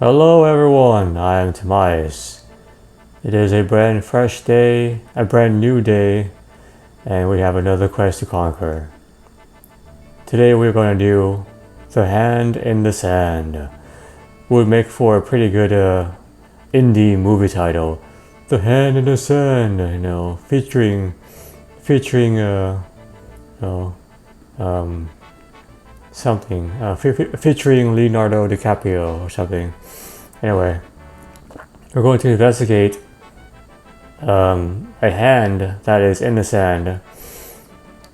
Hello everyone, I am Tobias. It is a brand fresh day, a brand new day, and we have another quest to conquer. Today we're going to do The Hand in the Sand. Would make for a pretty good indie movie title. The Hand in the Sand, featuring something, featuring Leonardo DiCaprio or something. Anyway, we're going to investigate a hand that is in the sand,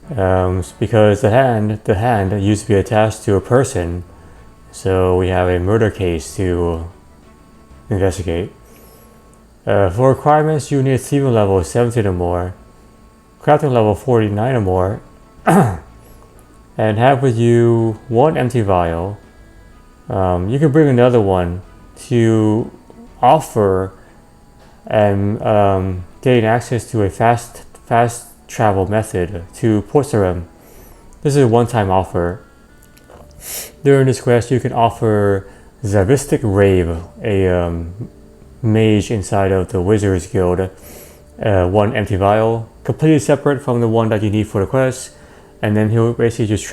because the hand used to be attached to a person, so we have a murder case to investigate. For requirements, you need thieving level 17 or more, crafting level 49 or more, and have with you one empty vial. You can bring another one to offer and gain access to a fast travel method to Port Sarim. This is a one-time offer. During this quest, you can offer Zavistic Rave, a mage inside of the Wizards Guild, one empty vial, completely separate from the one that you need for the quest, and then he'll basically just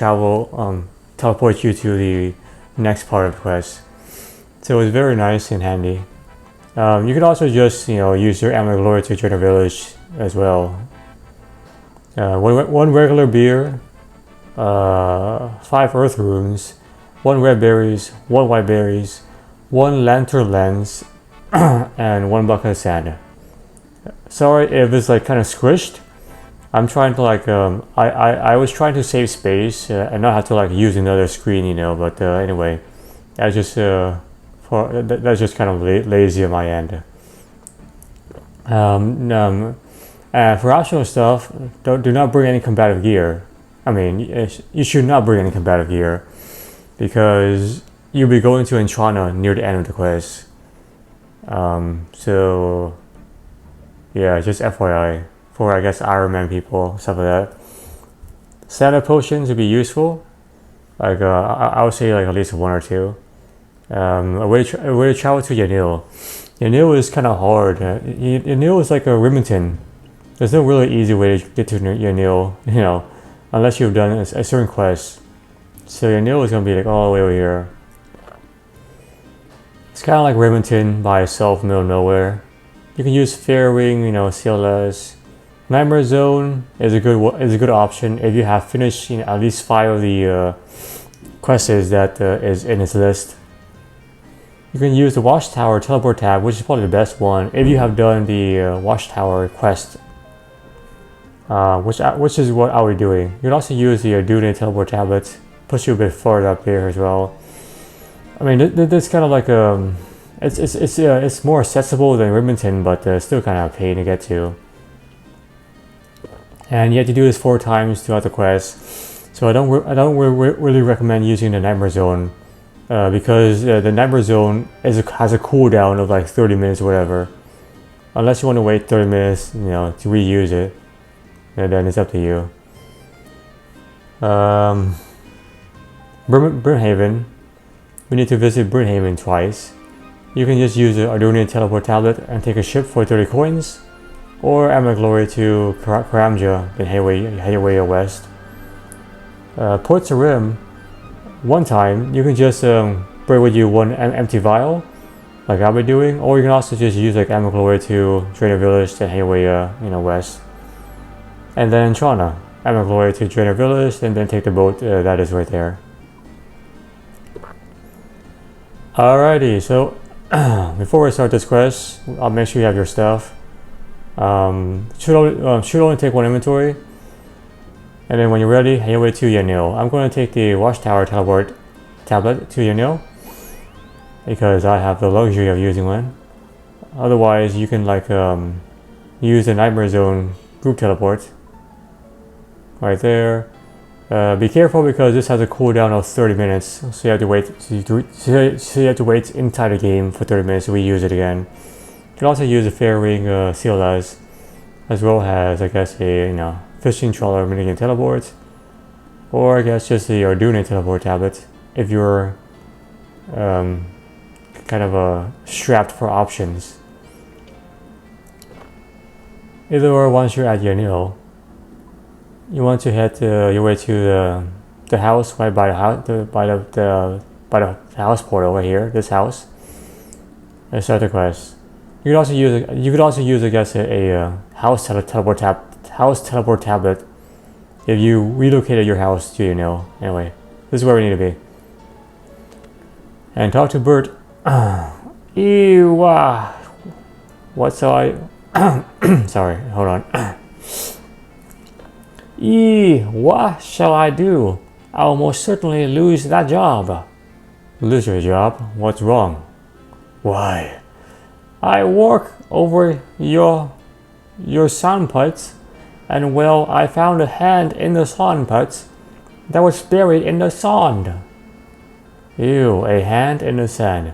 teleport you to the next part of the quest. So it's very nice and handy. You can also just use your Amulet Glory to join a village as well. One regular beer, 5 earth runes, 1 red berries, 1 white berries, 1 lantern lens, and 1 bucket of sand. Sorry if it's kind of squished. I'm trying to I was trying to save space and not have to use another screen, but anyway, that's just kind of lazy on my end. For optional stuff, do not bring any combative gear. I mean, you should not bring any combative gear because you'll be going to Entrana near the end of the quest. So yeah, just FYI for I guess Iron Man people, stuff like that. Standard potions would be useful. I would say at least 1 or 2. A way to travel to Yanil. Yanil is kind of hard. Yanil is like a Remington. There's no really easy way to get to Yanil, unless you've done a certain quest. So Yanil is going to be all the way over here. It's kind of like Remington by itself, middle of nowhere. You can use Fairwing, CLS. Nightmare Zone is a good option if you have finished at least 5 of the quests that is in its list. You can use the Watchtower Teleport tab, which is probably the best one if you have done the Watchtower quest, which is what I was doing. You can also use the Dune Teleport tablet, push you a bit further up there as well. I mean, this kind of it's more accessible than Remington, but still kind of a pain to get to. And you have to do this 4 times throughout the quest, so I don't really recommend using the Nightmare Zone, because the Nightmare Zone has a cooldown of 30 minutes or whatever. Unless you want to wait 30 minutes, to reuse it, and then it's up to you. Brimhaven. We need to visit Brimhaven twice. You can just use the Ardunian Teleport tablet and take a ship for 30 coins. Or Amulet Glory to Karamja, then head your way west. Port Sarim, one time, you can just bring with you 1 empty vial, like I've been doing, or you can also just use Amulet Glory to drain a village, then head your way west. And then Trana, Amulet Glory to drain a village, and then take the boat that is right there. Alrighty, so before we start this quest, I'll make sure you have your stuff. Should only take 1 inventory, and then when you're ready, head your way to Yanil. I'm going to take the Watchtower Teleport tablet to Yanil because I have the luxury of using one. Otherwise, you can use the Nightmare Zone group teleport right there. Be careful because this has a cooldown of 30 minutes, so you have to wait. So you have to wait inside the game for 30 minutes to reuse it again. You can also use a Fairwing CLS, as well as I guess a fishing trawler minigun teleport, or I guess just the Ardunian Teleport tablet if you're kind kind of strapped for options. Either or, once you're at Yanil, you want to head your way to the house right by the house, by the house portal right here. This house. And start the quest. You could also use I guess a house teleport tablet if you relocated your house to Yanil. Anyway, this is where we need to be. And talk to Bert. Ew. What shall I? Sorry, hold on. What shall I do? I will most certainly lose that job. Lose your job? What's wrong? Why? I work over your sandpits, and well, I found a hand in the sandpits that was buried in the sand. Ew, a hand in the sand.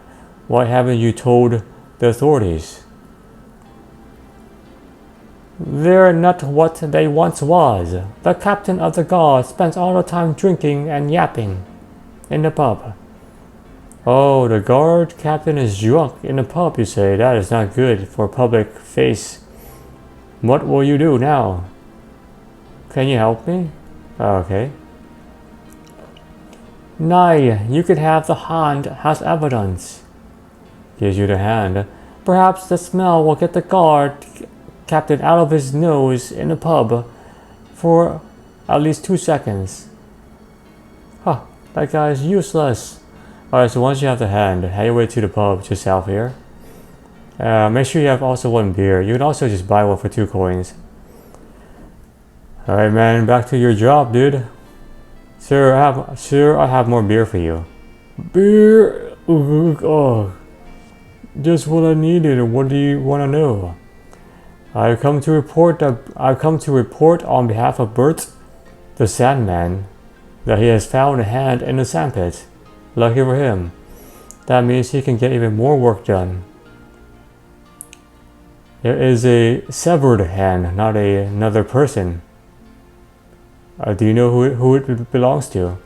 Why haven't you told the authorities? They're not what they once was. The captain of the guard spends all the time drinking and yapping in the pub. Oh, the guard captain is drunk in the pub, you say? That is not good for public face. What will you do now? Can you help me? Okay. Nay, you could have the hand as evidence. Gives you the hand. Perhaps the smell will get the guard captain out of his nose in the pub for at least 2 seconds. Huh, that guy is useless. Alright, so once you have the hand, head your way to the pub just south here. Make sure you have also 1 beer. You can also just buy one for 2 coins. Alright man, back to your job, dude. Sir, I have more beer for you. Beer? Oh, just what I needed. What do you want to know? I've come to report on behalf of Bert, the Sandman, that he has found a hand in the sandpit. Lucky for him. That means he can get even more work done. There is a severed hand, not another person. Do you know who it belongs to?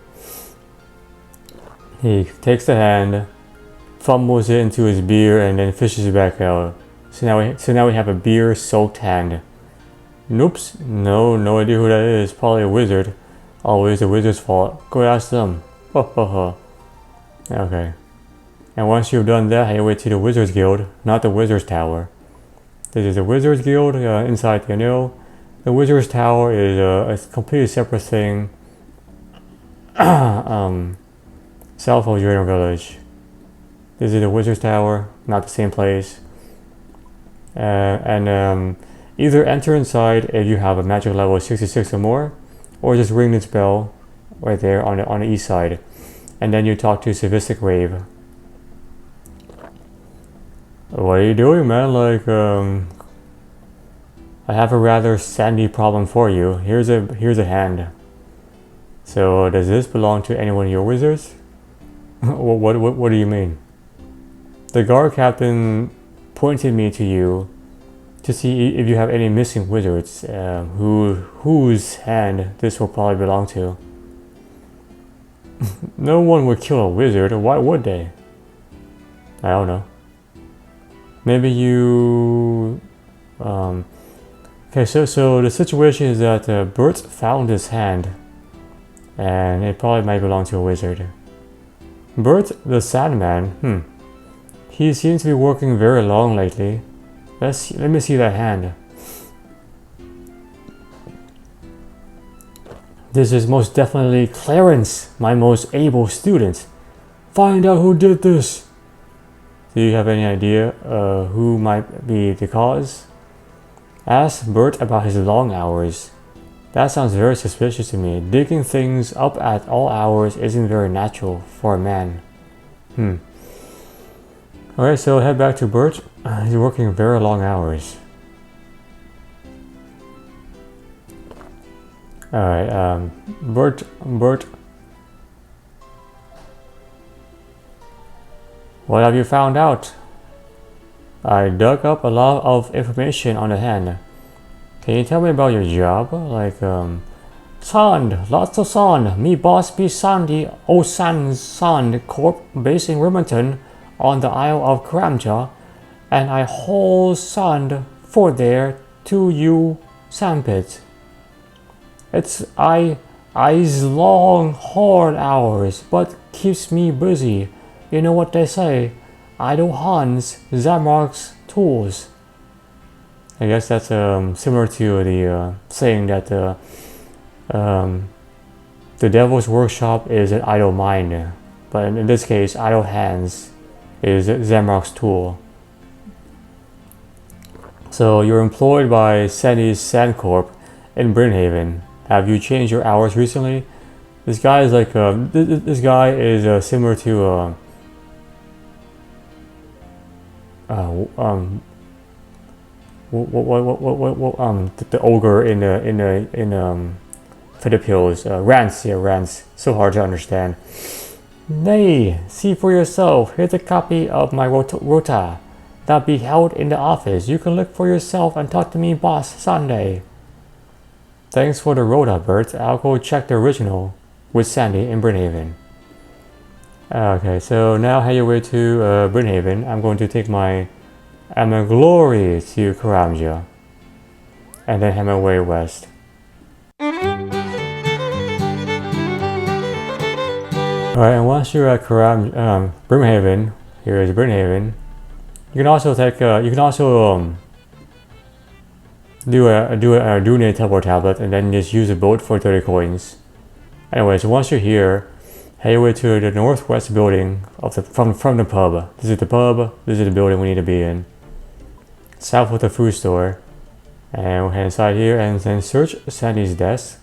He takes the hand, fumbles it into his beer, and then fishes it back out. So now we have a beer-soaked hand. Noops, no idea who that is. Probably a wizard. Always the wizard's fault. Go ask them. Ho ho ho. Okay. And once you've done that, head your way to the Wizards Guild, not the Wizards Tower. This is the Wizards Guild inside Yanil. The Wizards Tower is a completely separate thing. South of Draenor Village. This is the Wizards Tower, not the same place. Either enter inside if you have a magic level 66 or more, or just ring this bell right there on the east side, and then you talk to Civistic Rave. What are you doing, man? Like, I have a rather sandy problem for you. Here's a hand. So does this belong to any one of your wizards? What do you mean? The guard captain pointed me to you to see if you have any missing wizards whose hand this will probably belong to. No one would kill a wizard. Why would they? I don't know. Maybe you... Okay, so the situation is that Bert found his hand, and it probably might belong to a wizard. Bert, the Sandman, he seems to be working very long lately. Let me see that hand. This is most definitely Clarence, my most able student. Find out who did this. Do you have any idea who might be the cause? Ask Bert about his long hours. That sounds very suspicious to me. Digging things up at all hours isn't very natural for a man. Alright, so head back to Bert. He's working very long hours. Alright, Bert. What have you found out? I dug up a lot of information on the hand. Can you tell me about your job? Like, sand, lots of sand. Me boss be Sandy, Sand Corp, based in Wilmington, on the Isle of Karamja, and I whole sand for there to you sandpit. It's I's long hard hours, but keeps me busy. You know what they say, idle hands, Zamark's tools. I guess that's similar to the saying that the devil's workshop is an idle mind, but in this case, idle hands is Zamark's tool. So you're employed by Sandy's Sandcorp in Brinhaven. Have you changed your hours recently? This guy is like this guy is similar to the ogre in Philippines, Rance, Rance. So hard to understand. Nay, see for yourself. Here's a copy of my rota that be held in the office. You can look for yourself and talk to me, boss, Sunday. Thanks for the rota, Bert. I'll go check the original with Sandy in Brinhaven. Okay, so now head your way to Brinhaven. I'm going to take my Glory to Karamja and then head my way west. Alright, and once you're at Brimhaven, here is Brimhaven. You can also take do a teleport tablet and then just use a boat for 30 coins. Anyway, so once you're here, head your way to the northwest building of from the pub. This is the pub. This is the building we need to be in. South of the food store, and we'll head inside here and then search Sandy's desk.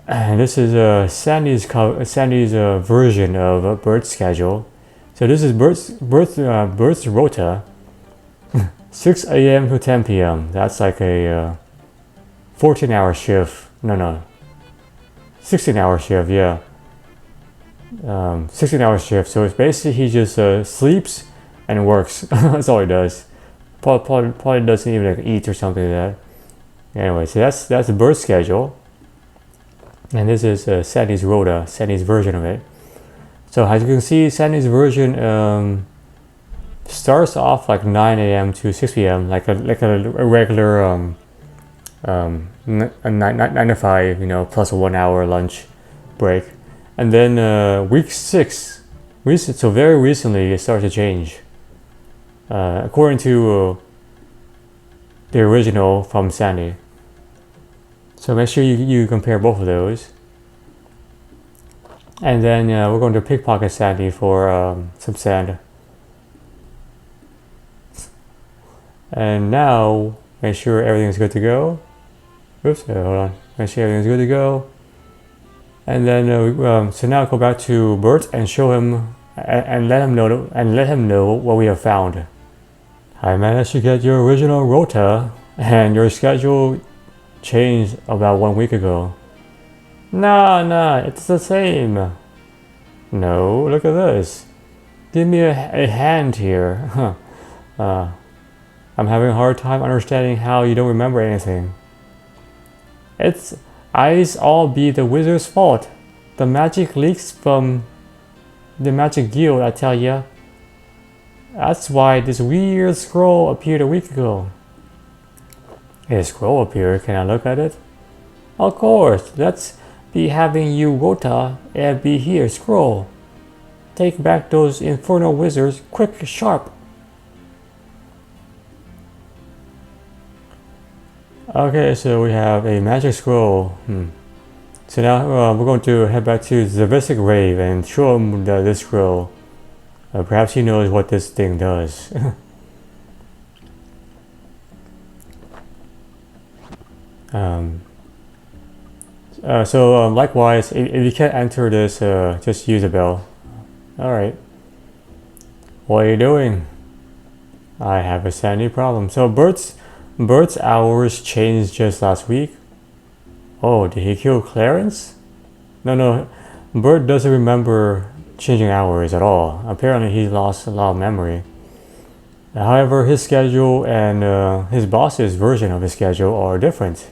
And this is Sandy's version of Bert's schedule. So this is Bert's rota. 6 a.m. to 10 p.m. That's like a 14-hour shift. No, 16-hour shift. Yeah, 16-hour shift. So it's basically he just sleeps and works. That's all he does. Probably doesn't even like eat or something like that. Anyway, so that's the Bert's schedule. And this is Sandy's rota, Sandy's version of it. So as you can see, Sandy's version starts off like 9 a.m. to 6 p.m. like a regular 9 to 5, plus a 1 hour lunch break. And then week 6, so very recently it started to change. According to the original from Sandy. So make sure you compare both of those. And then we're going to pickpocket Sandy for some sand. And now, make sure everything's good to go. Oops, hold on. Make sure everything's good to go. And then, so now go back to Bert and show him and let him know what we have found. I managed to get your original rota, and your schedule changed about 1 week ago. Nah, it's the same. No, look at this. Give me a hand here. I'm having a hard time understanding how you don't remember anything. It's all be the wizard's fault. The magic leaks from the magic guild, I tell ya. That's why this weird scroll appeared a week ago. A scroll appeared, can I look at it? Of course, let's be having you rota and be here, scroll. Take back those infernal wizards, quick, sharp. Okay, so we have a magic scroll. So now we're going to head back to Zavisik Rave and show him this scroll. Perhaps he knows what this thing does. Likewise, if you can't enter this, just use a bell. Alright. What are you doing? I have a sandy problem. So Bert's hours changed just last week. Oh, did he kill Clarence? No. Bert doesn't remember changing hours at all. Apparently he lost a lot of memory. However, his schedule and his boss's version of his schedule are different.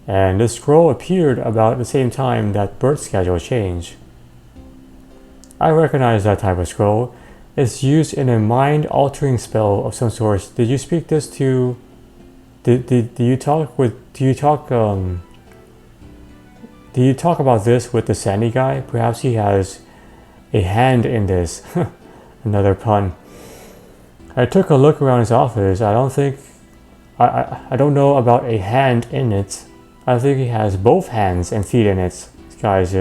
And this scroll appeared about the same time that Bert's schedule changed. I recognize that type of scroll. It's used in a mind-altering spell of some sort. Did you speak this to... Do you talk about this with the Sandy guy? Perhaps he has a hand in this. Another pun. I took a look around his office. I don't know about a hand in it. I think he has both hands and feet in it. This guy's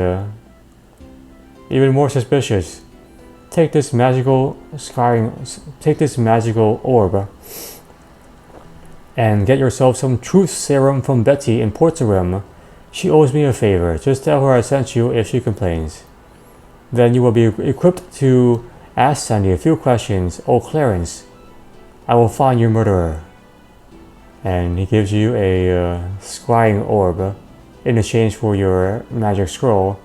even more suspicious. Take this magical orb and get yourself some truth serum from Betty in Portsarim. She owes me a favor. Just tell her I sent you if she complains. Then you will be equipped to ask Sandy a few questions. Oh, Clarence, I will find your murderer. And he gives you a scrying orb in exchange for your magic scroll.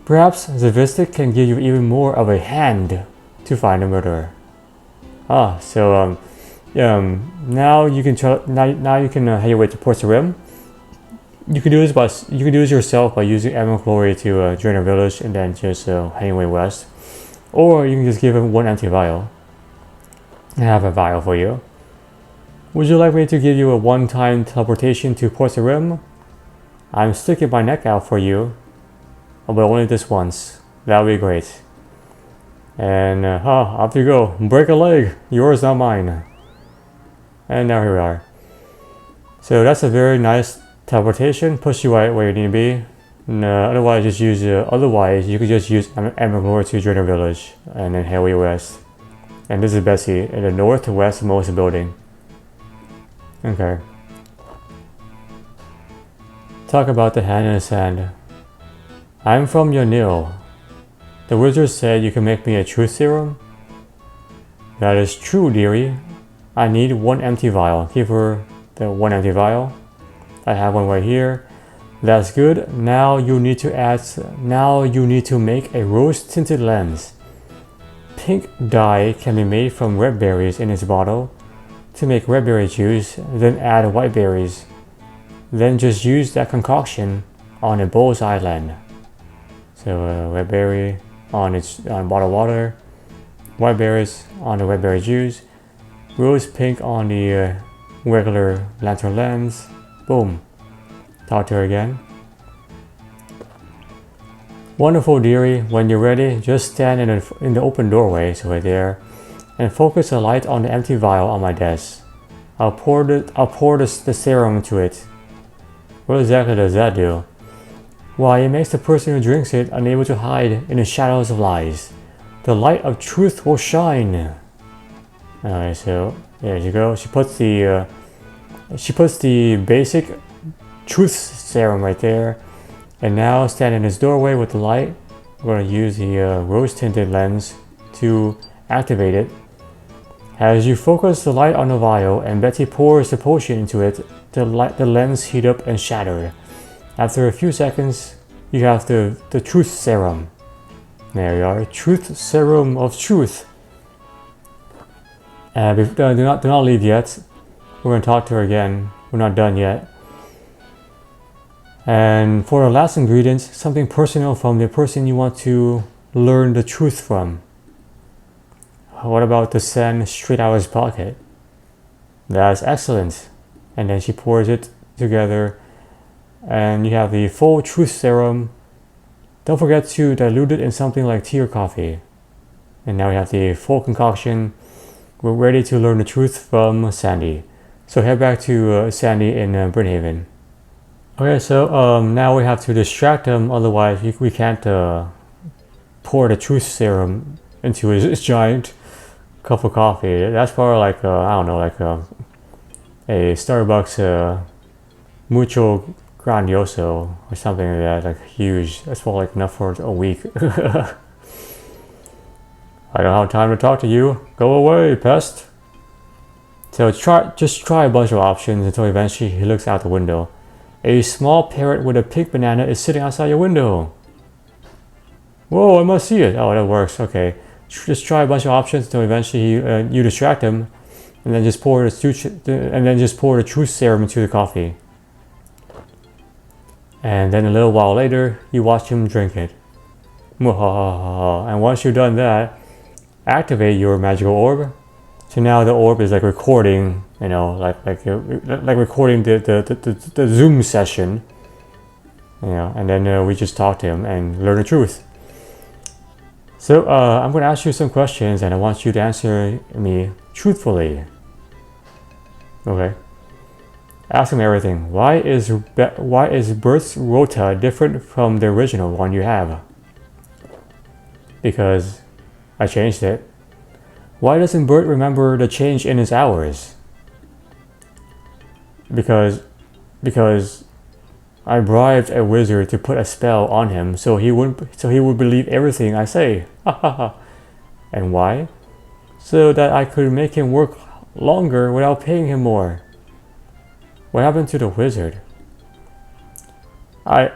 Perhaps Zavistic can give you even more of a hand to find the murderer. Now you can head your way to Portsarim. You can do this yourself by using Emerald Glory to join a village and then just head your way west, or you can just give him one empty vial. I have a vial for you. Would you like me to give you a one-time teleportation to Portsarim? I'm sticking my neck out for you, but only this once. That would be great. And off you go. Break a leg. Yours, not mine. And now here we are. So that's a very nice teleportation. Push you right where you need to be. Otherwise you could just use Emerald Glory to join a village and then head way west. And this is Bessie in the northwestmost building. Okay. Talk about the hand in the sand. I'm from Yanil. The wizard said you can make me a truth serum. That is true, dearie. I need one empty vial. Give her the one empty vial. I have one right here. That's good. Now you need to make a rose-tinted lens. Pink dye can be made from red berries in its bottle. To make red berry juice, then add white berries. Then just use that concoction on a bullseye lens. So red berry on bottled water, white berries on the red berry juice, rose pink on the regular lantern lens. Boom. Talk to her again. Wonderful, dearie. When you're ready, just stand in the open doorway, so right there, and focus a light on the empty vial on my desk. I'll pour the serum into it. What exactly does that do? Why, it makes the person who drinks it unable to hide in the shadows of lies. The light of truth will shine. Alright, so there you go. She puts the basic truth serum right there. And now stand in this doorway with the light. We're going to use the rose-tinted lens to activate it. As you focus the light on the vial and Betty pours the potion into it, the lens heat up and shatter. After a few seconds, you have the truth serum. There you are, truth serum of truth. Do not leave yet. We're going to talk to her again. We're not done yet. And for the last ingredient, something personal from the person you want to learn the truth from. What about the sand straight out of his pocket? That's excellent. And then she pours it together. And you have the full truth serum. Don't forget to dilute it in something like tea or coffee. And now we have the full concoction. We're ready to learn the truth from Sandy. So head back to Sandy in Brithaven. Okay, so now we have to distract him, otherwise we can't pour the truth serum into his giant cup of coffee. That's probably like, I don't know, like a Starbucks Mucho Grandioso or something like that, like huge. That's probably like enough for a week. I don't have time to talk to you. Go away, pest. So just try a bunch of options until eventually he looks out the window. A small parrot with a pink banana is sitting outside your window. Whoa, I must see it. Oh, that works. Okay. Just try a bunch of options until eventually you distract him, and then just pour the truth serum into the coffee. And then a little while later, you watch him drink it. And once you've done that, activate your magical orb. So now the orb is like recording, you know, like recording the Zoom session, you know, and then we just talk to him and learn the truth. So I'm going to ask you some questions, and I want you to answer me truthfully. Okay. Ask him everything. Why is Bert's rota different from the original one you have? Because I changed it. Why doesn't Bert remember the change in his hours? Because I bribed a wizard to put a spell on him so he would believe everything I say. And why? So that I could make him work longer without paying him more. What happened to the wizard? I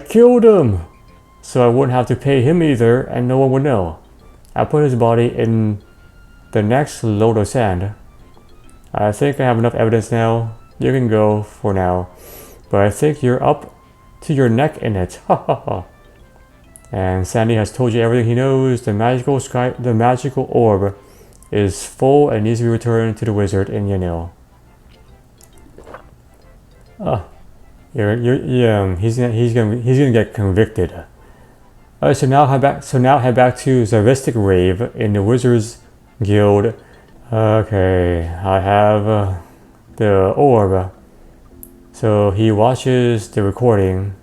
killed him, so I wouldn't have to pay him either, and no one would know. I put his body in the next load of sand. I think I have enough evidence now. You can go for now, but I think you're up to your neck in it. And Sandy has told you everything he knows. The magical orb is full and needs to be returned to the wizard in Yanil. He's gonna get convicted. So now head back to Zavistic Rave in the Wizards Guild. Okay, I have the orb. So he watches the recording.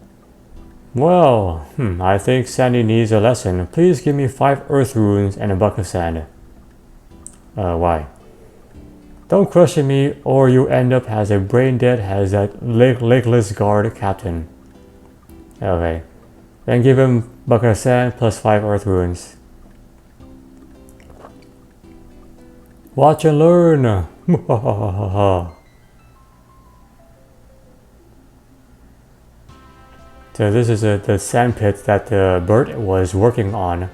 Well, I think Sandy needs a lesson. Please give me 5 earth runes and a bucket of sand. Why? Don't question me or you end up as a brain dead as that legless guard captain. Okay. Then give him bucket of sand plus 5 earth runes. Watch and learn. So this is the sand pit that Bert was working on.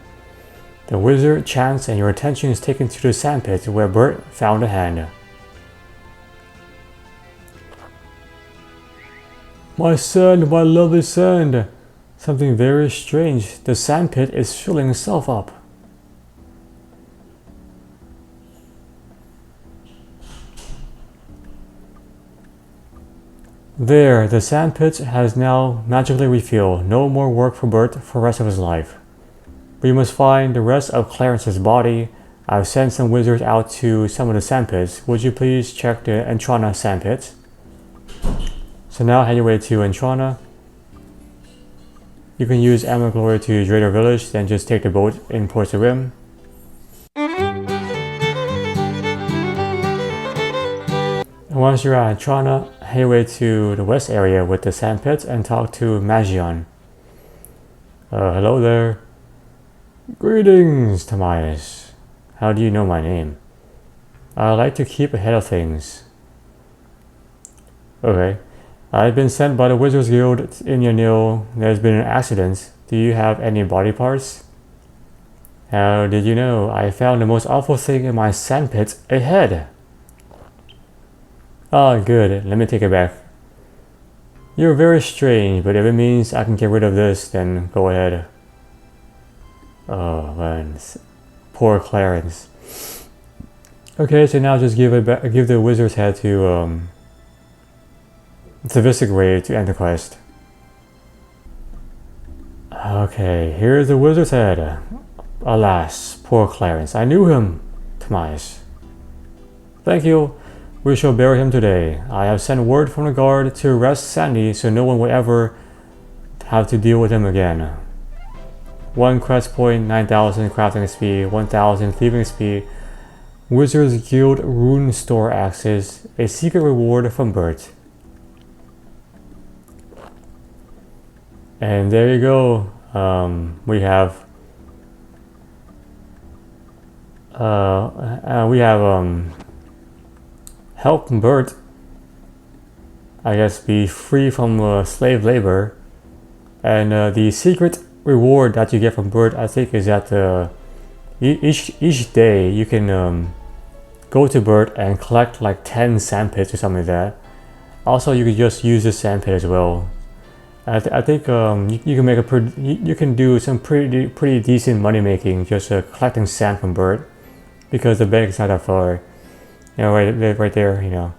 The wizard chants and your attention is taken to the sand pit where Bert found a hand. My sand, my lovely sand. Something very strange. The sand pit is filling itself up. There, the sand pit has now magically refilled. No more work for Bert for the rest of his life. We must find the rest of Clarence's body. I've sent some wizards out to some of the sand pits. Would you please check the Entrana sand pit? So now head your way to Entrana. You can use Amber Glory to Drader Village, then just take the boat in Ports of Rim. And once you're at Entrana, head your way to the west area with the sand pit and talk to Magion. Hello there. Greetings, Tamias. How do you know my name? I like to keep ahead of things. Okay. I've been sent by the Wizards Guild in Yanil. There's been an accident. Do you have any body parts? How did you know? I found the most awful thing in my sandpit, a head. Ah, good. Let me take it back. You're very strange, but if it means I can get rid of this, then go ahead. Oh man, poor Clarence. Okay, so now just give the wizard's head to Zavistic Rave to end the quest. Okay, here's the wizard's head. Alas, poor Clarence. I knew him, Tamias. Thank you. We shall bury him today. I have sent word from the guard to arrest Sandy so no one will ever have to deal with him again. 1 quest point, 9,000 crafting XP, 1,000 thieving XP, Wizards Guild Rune Store access, a secret reward from Bert. And there you go. We have helped Bert, I guess, be free from slave labor, and the secret reward that you get from Bert, I think, is that each day you can go to Bert and collect like 10 sandpits or something like that. Also, you could just use the sandpit as well. I think you can make you can do some pretty decent money making just collecting sand from Bert, because the bank is not that far. Right there.